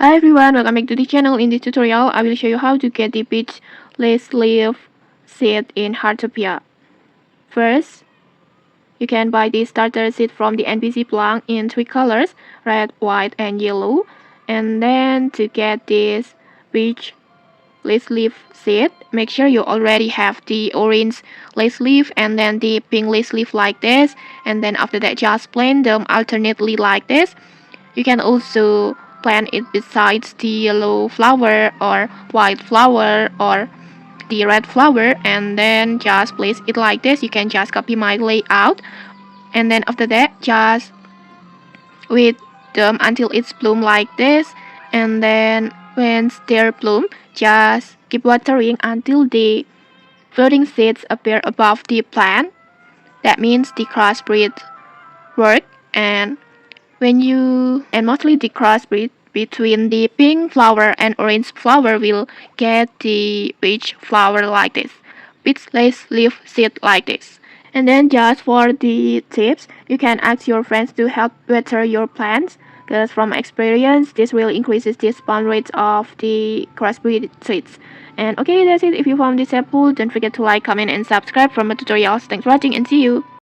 Hi everyone, welcome back to the channel. In this tutorial, I will show you how to get the peach lace leaf seed in Heartopia. First, you can buy the starter seed from the NPC plant in 3 colors, red, white, and yellow. And then to get this peach lace leaf seed, make sure you already have the orange lace leaf and then the pink lace leaf like this. And then after that, just plant them alternately like this. You can also plant it besides the yellow flower or white flower or the red flower, and then just place it like this. You can just copy my layout, and then after that just wait them until it's bloom like this, and then when they're bloom, just keep watering until the floating seeds appear above the plant. That means the crossbreed work. And mostly the crossbreed between the pink flower and orange flower will get the peach flower like this, peach lace leaf seed like this. And then just for the tips, you can ask your friends to help water your plants, because from experience this will increases the spawn rate of the crossbreed seeds. And okay, that's it. If you found this helpful, don't forget to like, comment, and subscribe for more tutorials. Thanks for watching and see you.